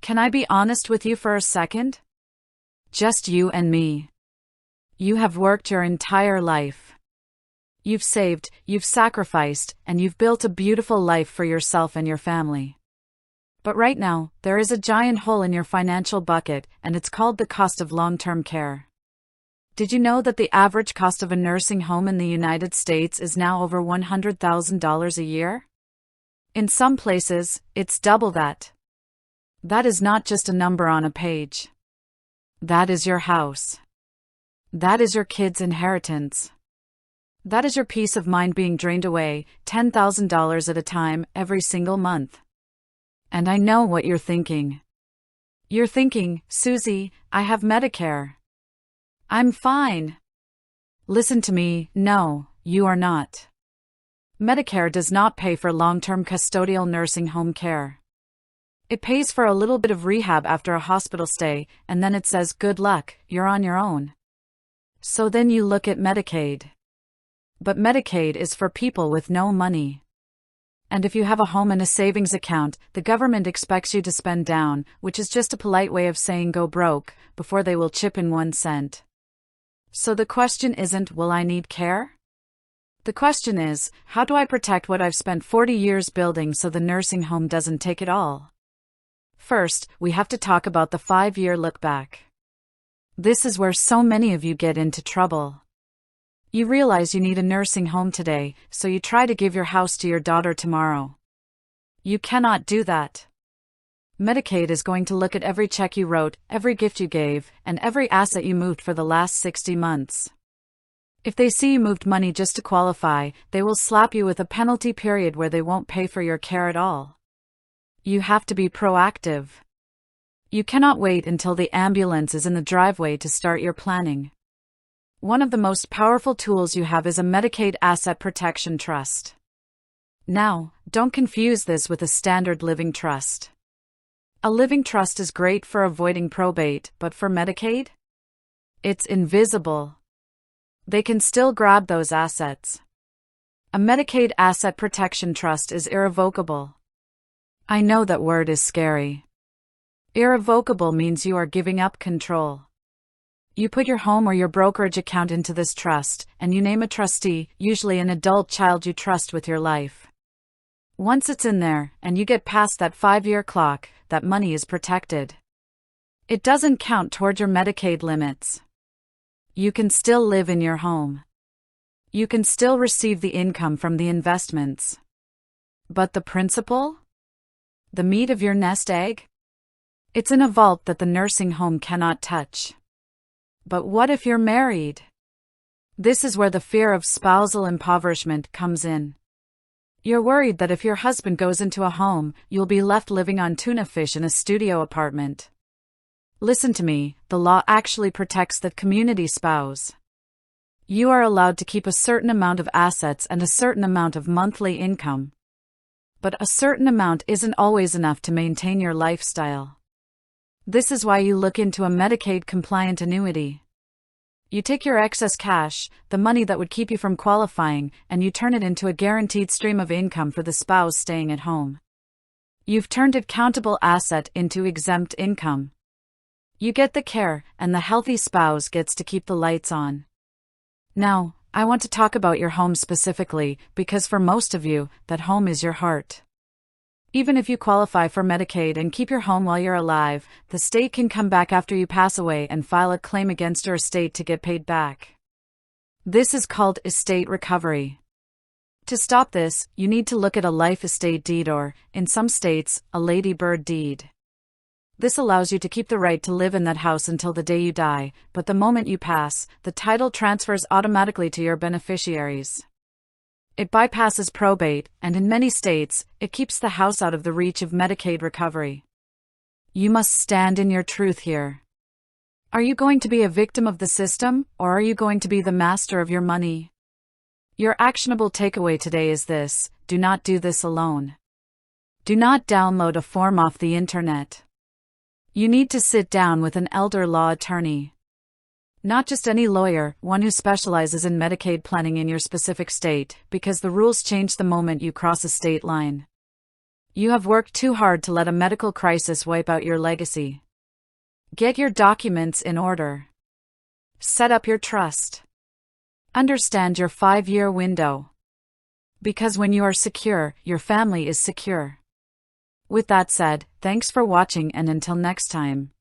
Can I be honest with you for a second? Just you and me. You have worked your entire life. You've saved, you've sacrificed, and you've built a beautiful life for yourself and your family. But right now, there is a giant hole in your financial bucket, and it's called the cost of long-term care. Did you know that the average cost of a nursing home in the United States is now over $100,000 a year? In some places, it's double that. That is not just a number on a page. That is your house. That is your kids' inheritance. That is your peace of mind being drained away, $10,000 at a time, every single month. And I know what you're thinking. You're thinking, Susie, I have Medicare. I'm fine. Listen to me, no, you are not. Medicare does not pay for long-term custodial nursing home care. It pays for a little bit of rehab after a hospital stay, and then it says, good luck, you're on your own. So then you look at Medicaid. But Medicaid is for people with no money. And if you have a home and a savings account, the government expects you to spend down, which is just a polite way of saying go broke, before they will chip in 1 cent. So the question isn't, will I need care? The question is, how do I protect what I've spent 40 years building so the nursing home doesn't take it all? First, we have to talk about the 5-year look back. This is where so many of you get into trouble. You realize you need a nursing home today, so you try to give your house to your daughter tomorrow. You cannot do that. Medicaid is going to look at every check you wrote, every gift you gave, and every asset you moved for the last 60 months. If they see you moved money just to qualify, they will slap you with a penalty period where they won't pay for your care at all. You have to be proactive. You cannot wait until the ambulance is in the driveway to start your planning. One of the most powerful tools you have is a Medicaid Asset Protection Trust. Now, don't confuse this with a standard living trust. A living trust is great for avoiding probate, but for Medicaid? It's invisible. They can still grab those assets. A Medicaid Asset Protection Trust is irrevocable. I know that word is scary. Irrevocable means you are giving up control. You put your home or your brokerage account into this trust, and you name a trustee, usually an adult child you trust with your life. Once it's in there, and you get past that 5-year clock, that money is protected. It doesn't count toward your Medicaid limits. You can still live in your home. You can still receive the income from the investments. But the principal? The meat of your nest egg? It's in a vault that the nursing home cannot touch. But what if you're married? This is where the fear of spousal impoverishment comes in. You're worried that if your husband goes into a home, you'll be left living on tuna fish in a studio apartment. Listen to me, the law actually protects the community spouse. You are allowed to keep a certain amount of assets and a certain amount of monthly income. But a certain amount isn't always enough to maintain your lifestyle. This is why you look into a Medicaid-compliant annuity. You take your excess cash, the money that would keep you from qualifying, and you turn it into a guaranteed stream of income for the spouse staying at home. You've turned a countable asset into exempt income. You get the care, and the healthy spouse gets to keep the lights on. Now, I want to talk about your home specifically, because for most of you, that home is your heart. Even if you qualify for Medicaid and keep your home while you're alive, the state can come back after you pass away and file a claim against your estate to get paid back. This is called estate recovery. To stop this, you need to look at a life estate deed or, in some states, a ladybird deed. This allows you to keep the right to live in that house until the day you die, but the moment you pass, the title transfers automatically to your beneficiaries. It bypasses probate, and in many states, it keeps the house out of the reach of Medicaid recovery. You must stand in your truth here. Are you going to be a victim of the system, or are you going to be the master of your money? Your actionable takeaway today is this: do not do this alone. Do not download a form off the internet. You need to sit down with an elder law attorney. Not just any lawyer, one who specializes in Medicaid planning in your specific state, because the rules change the moment you cross a state line. You have worked too hard to let a medical crisis wipe out your legacy. Get your documents in order. Set up your trust. Understand your 5-year window. Because when you are secure, your family is secure. With that said, thanks for watching, and until next time.